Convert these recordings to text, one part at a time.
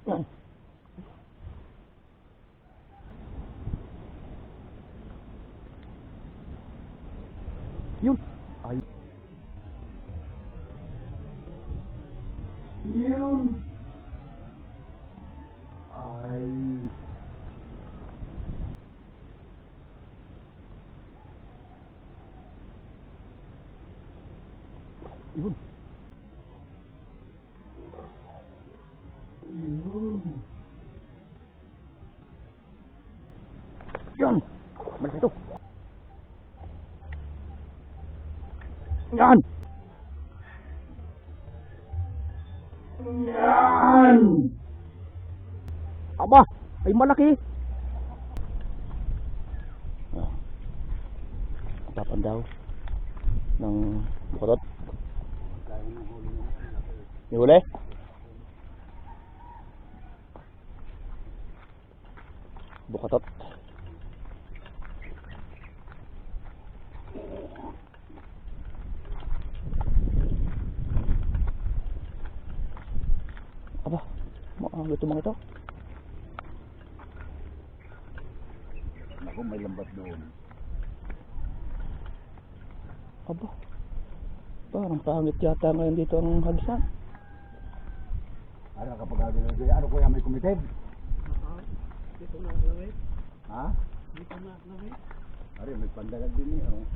Yan. Yun. Ay. Yun. Ay. Yun. Yun. Yan. Malis ito. Yan. Yan. Aba, ay malaki. Tapan daw ng bukatot. Huli? Bukatot. Aba, ito mga ito. Ako may lambat doon. Aba, parang pangit yata ngayon dito ang hagisan. Ano kapag ano kuya may kumitid? Dito na lawit. Ha? Dito na lawit. Ari may pandalag din eh. Oh.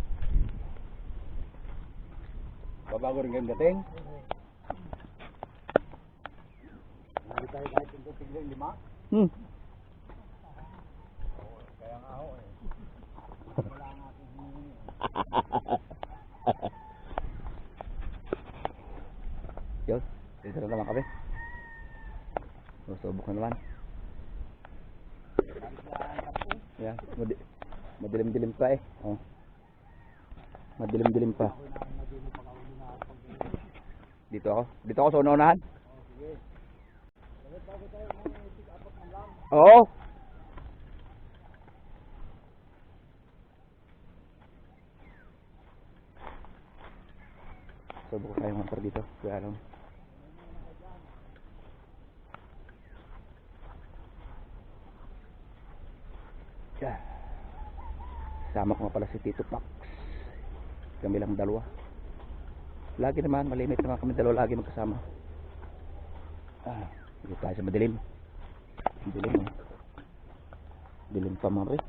Babago rin kayong dating? Hindi tayo kahit yung tigil 5? Kaya nga ako eh. Wala nga akong hiningi. Yun, dito na naman kami. Susubok na naman. Yan, madilim-dilim pa eh. Oh. Madilim-dilim pa. Dito ako sa unahan. Oo. Subok tayo motor dito. Kaya lang. Yeah. Sama ko nga pala si Tito Pax. Kami lang dalawa. Lagi naman, malimit naman kami dalawa lagi magkasama. Dito tayo sa madilim. Dilim. Dilim pa man rin.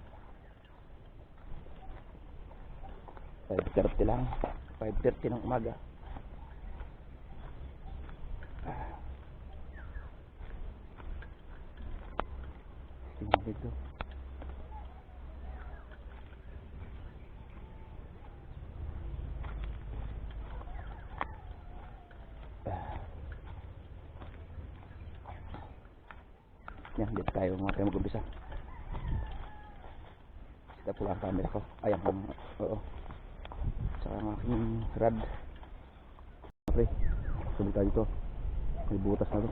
5:30 lang. 5:30 ng umaga. Tingnan dito. Yan, dito tayo mga tayo mag-umpisa. Stop lang ang camera ko. Ayan ang, oo. Saka ang aking rad. Okay, sulit tayo dito. May butas na to.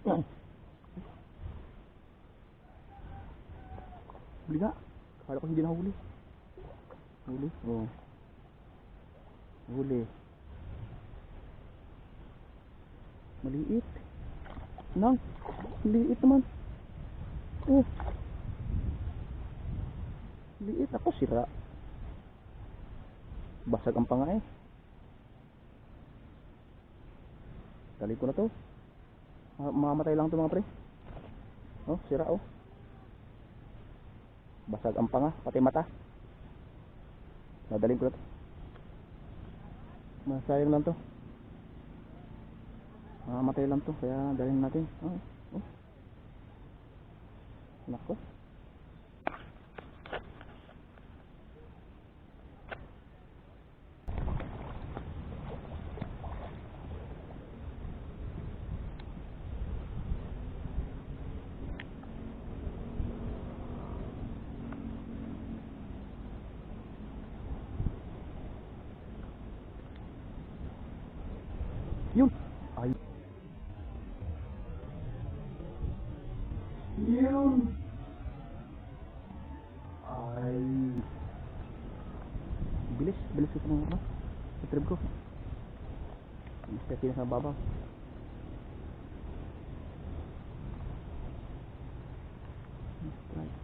Yan. Huli nga. Akala ko hindi nahuli. Huli? Oo. Huli. Maliit. Nang. Maliit naman. Oh. Maliit. Ako sira. Basag ang panga eh. Dali ko na to. Mamamatay lang to mga pre. Oh, sira oh. Basag ang panga, pati mata. Nadalhin ko na to. Masayang lang to. Mamamatay lang to, kaya dalhin natin. Oh, oh. Nako. Yun. Ay. Yun. Ay. Bilis. Bilis ito mga sa trip ko. Bilis kaya pinakababaw. Right.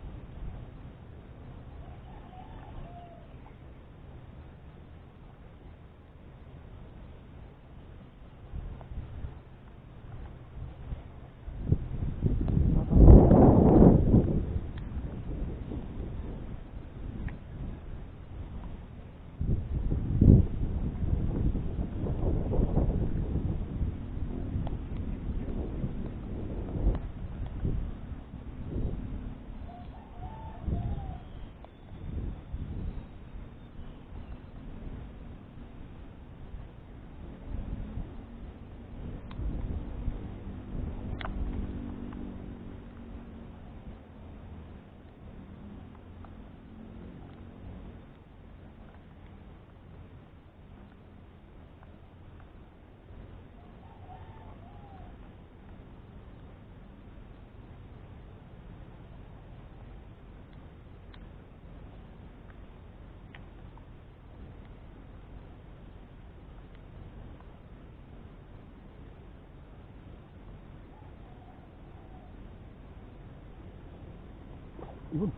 Yun.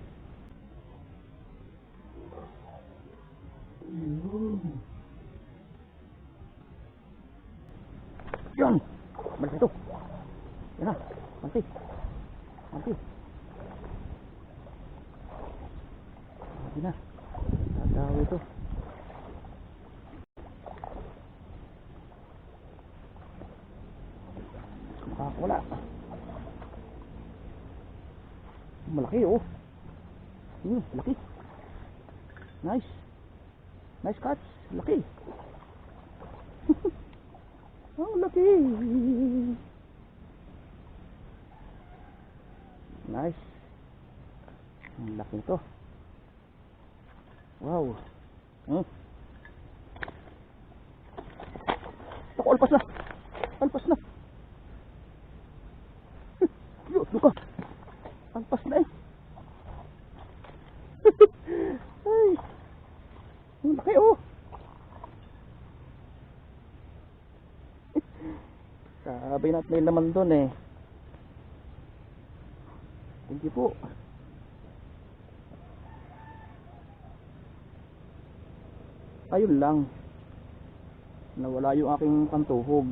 Yun. Yan. Balik ito. Yan na. Manti. Manti. Manti na. Tatawa ito. Wala. Malaki oh. Laki. Nice. Nice catch. Laki. Oh, laki. Nice. Ang laki ito. Wow. Ako, alpas na. Alpas na. Yo, luka. Alpas na eh. Ay. Ang laki oh. Sabi natin may laman doon eh. Thank you po. Ayun lang. Nawala yung aking pantuhog.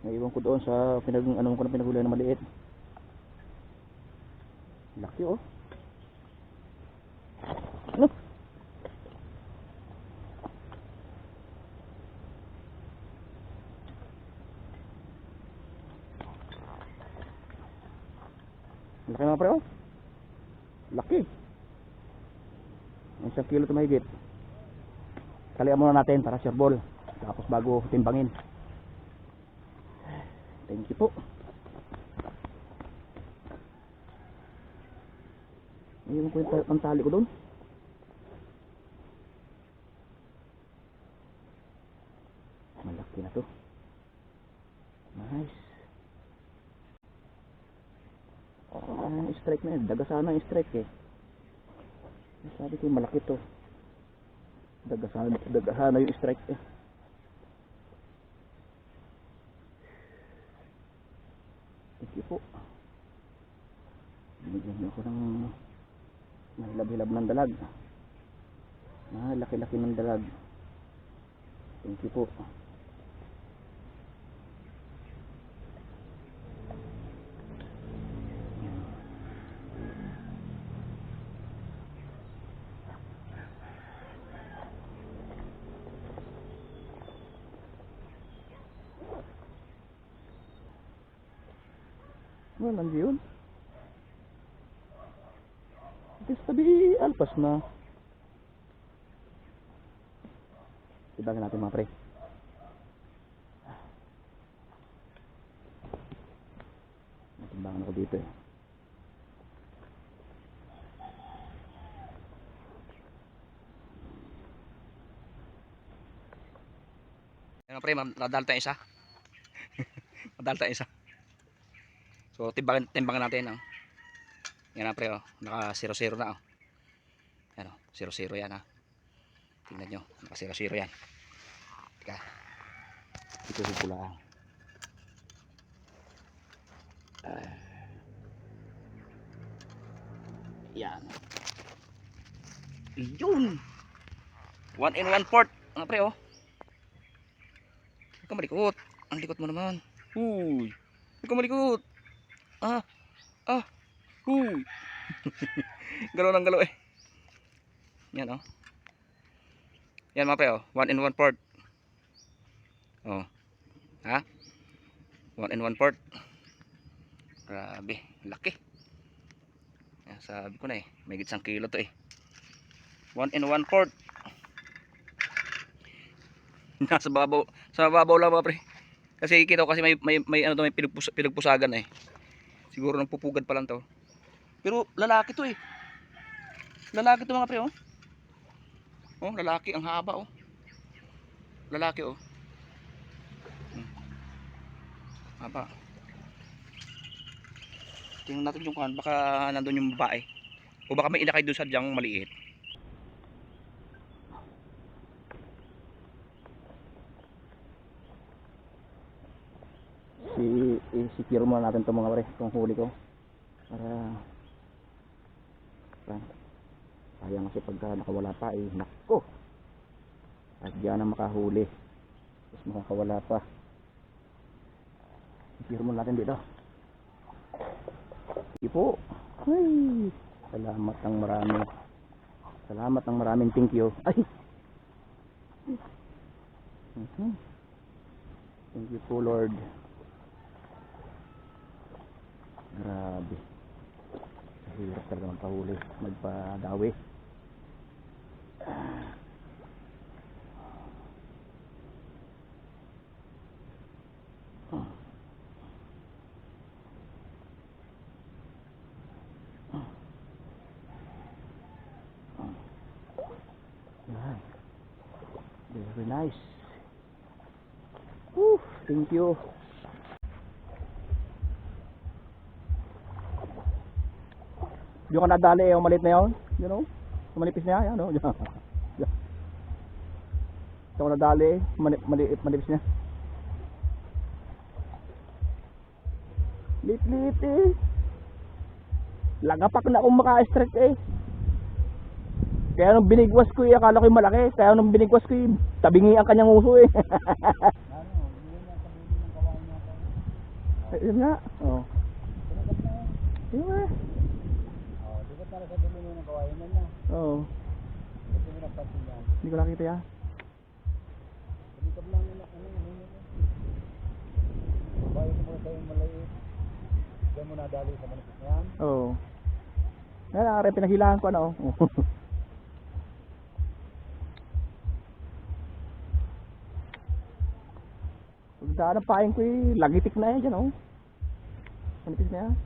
Naiwan ko doon sa ano ko na pinagulan na maliit. Laki oh. Ano? Laki mga pre oh. Laki. Isang kilo ito mahigit. Kalian muna natin para sure ball. Tapos bago timbangin. Thank you po. Ayun ko yung tali ko doon. Malaki na to. Nice. Sayang yung strike na yun. Daga sana yung strike eh. Sabi ko malaki to. Daga sana yung strike eh. Thank you po. Binigyan niyo ako ng mahilab-hilab ng dalag. Laki-laki ng dalag. Thank you po. Oh, nandiyon. Ito tabi alpas na. Tibagin natin mga pre. Natimbangan ako dito eh. Yan pre, nadal tayo isa. Nadal tayo isa. So timbangan natin oh. Yan na pre oh, naka 0-0 na oh. Yan oh, 0-0 yan ha. Tingnan nyo, naka 0-0 yan. Tika. Ito yung pula. Yan. Yun. 1 in 1/4 mga pre oh. Huwag ka malikot. Ang likot mo naman. Huy. Huwag ka malikot. Huy. Galaw ng galaw eh. Yan oh. Yan mga pre oh. 1 in 1/4. Oh. Ha? 1 in 1/4. Grabe. Laki. Yan, sabi ko na eh. May gitsang kilo to eh. 1 in 1/4. Nasa babaw. Sa babaw lang mga pre. Kasi kita ko kasi may ano to, may pinagpusagan eh. Siguro nang pupugad pa lang to. Pero lalaki to eh. Lalaki to mga pre oh. Oh, lalaki ang haba oh. Lalaki oh. Haba. Tingnan natin yung kan, baka nandoon yung babae. O baka may inakay doon sa diyang maliit. Secure muna natin itong mga pre, itong huli ko para sayang kasi pagka nakawala pa eh, nako at diyan na makahuli tapos makakawala pa. Secure muna natin dito. Sige po. Ay, salamat ng marami, salamat ng maraming thank you. Ay, thank you po Lord. Grabe. Hirap talaga magpahuli, magpadawi. Yan. Very nice. Thank you. Yung ka nadali yung maliit na yun, you know, manipis niya, yan o, yan. Yung ka nadali, manipis niya. Lit-lit eh. Lagapak na akong maka-strike eh. Kaya nung binigwas ko eh, akala ko yung malaki. Kaya nung binigwas ko eh, tabingi ang kanyang uso eh. Yun nga, oh. Yun nga. Para sa dulo ng kawain na. Oo. Ito mo napansin yan. Hindi ko nakita ya. Tulikab lang nila. Babae mo muna sa'yo maliit. Diyan mo nadali sa manipis na yan. Oo. Yan, pinaghilahan ko ano. Pagdaan ang paing ko eh, lagitik na yan dyan oh. Manipis na yan.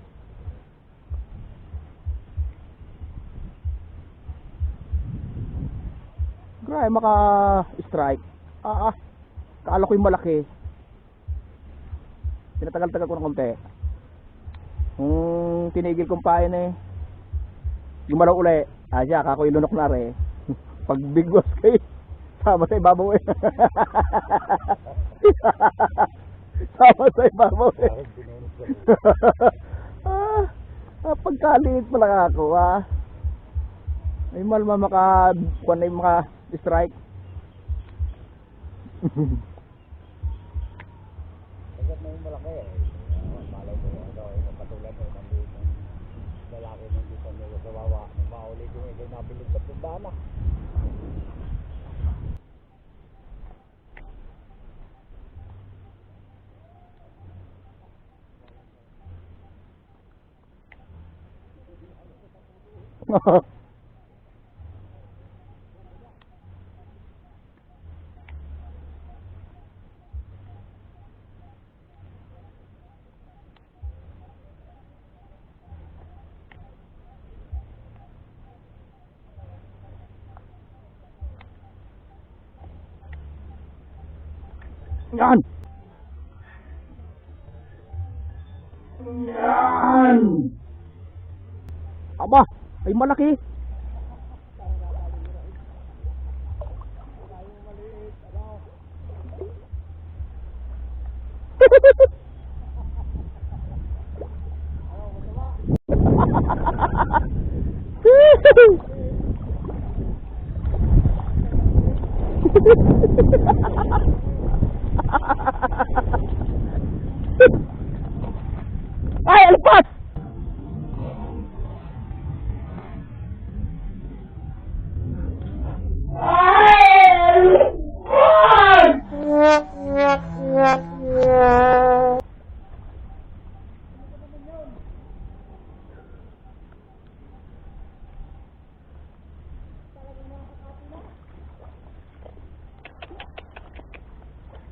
Grabe maka-strike. Kaala ko yung malaki. Pinatagal-tagal ko ng konti. tinigil kong pain eh. Yung malaw uli. Siya, kako ilunok na rin. Pag bigwas kayo, sama sa ibabaw eh. Sama sa ibabaw eh. Bakit binunod ko? Pagkaliit pala ako ay malma kuan ay maka strike. Agad na yung malaki eh. Malay ko yung katulad ng maliit ng lalaki ng dito nila sa wawa. Maulit yung ito nabilis sa tindahan na. Yan! Yan! Aba, ay malaki. Ay, alpas!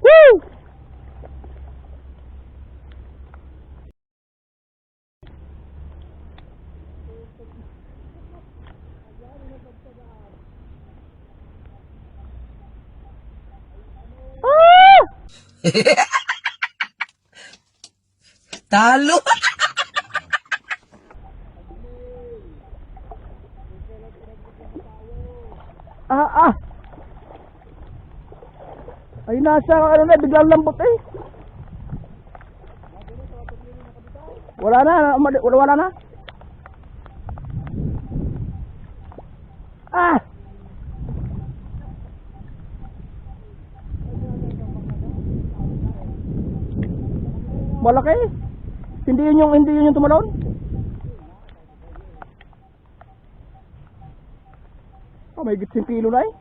Woo! Talo! Ay, nasa ano na, biglang lambot eh. Wala na, wala na. Malaki. Hindi yun yung tumalon. May gitsing kilo na eh.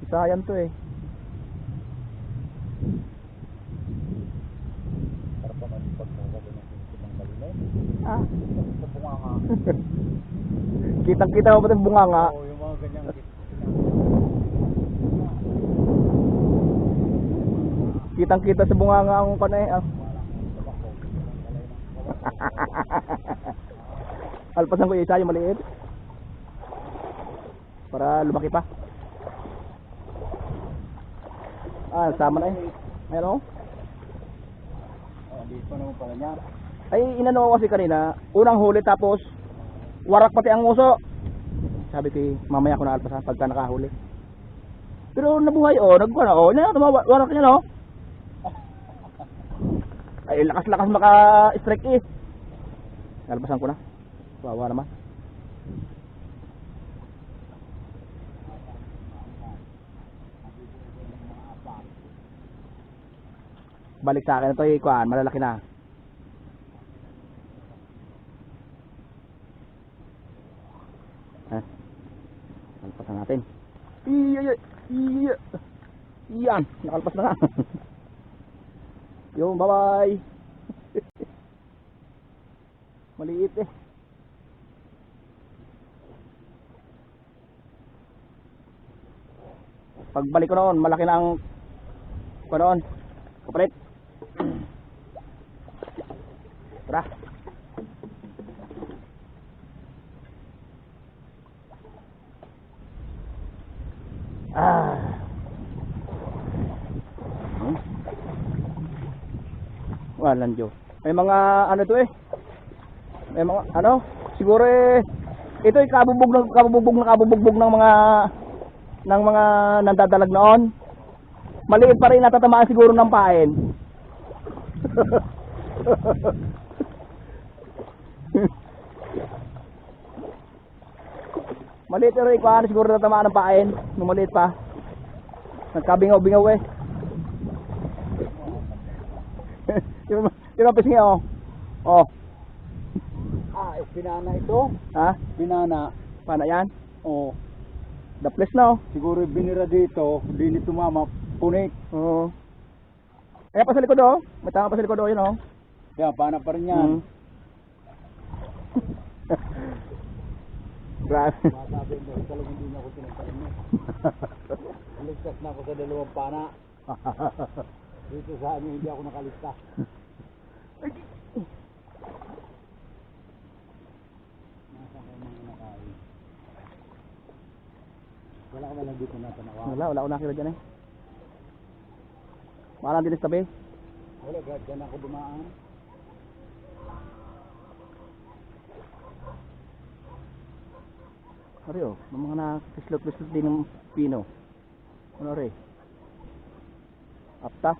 Isayan to eh. Para pa man pagkakabi ng ng malinay. Sa bunganga. Kitang-kita mo ba itong bunganga? Oo, yung mga ganyang Kitang-kita sa bunganga ang kanay. Alpasan ko yung isa, yung maliit. Para lumaki pa. Sama na eh. Ayan o. dito naman pala niya. Ay, inano ko kasi kanina. Unang huli tapos warak pati ang nguso. Sabi ko mamaya ko na alpasan pagka nakahuli. Pero nabuhay nagkuha na warak niya no. Ay, lakas-lakas maka-strike eh. Nalbasan ko na. Wawa naman. Balik sa akin ito kuan, malalaki na. Nalpasan natin. Yan, nakalpas na nga. Yung bye-bye. Maliit eh. Pagbalik ko noon, malaki na ang noon. Kapalit. Tara. Walang Diyos. May mga ano to eh. May mga ano, siguro eh ito ay kabubugbog ng mga nandadalag noon. Maliit pa rin natatamaan siguro ng pain. Maliit pero ikaw siguro natatamaan ng pain. Nung maliit pa. Nagkabingaw-bingaw eh. Yung pisngi oh. Oh. Pinana ito. Ha? Pinana. Paano yan? Oh. The place na oh. Siguro binira dito. Hindi ni tumama. Punik. Oo. Ayan pa sa likod oh. May tama pa sa likod oh yun oh. Kaya pana pa rin yan. Grabe. Masabi mo, talagang hindi na ako pinagpain mo. Ligtas na ako sa 2 pana. Dito sa amin hindi ako nakalista. Nasa ko mga nakain. Wala ka lang dito na tanawa. Wala ako nakita dyan eh. Malang dinis tabi. Wala, dyan ako dumaan. Ari oh, may mga nakislot-lislot din ng pino. Ano rin? Apta?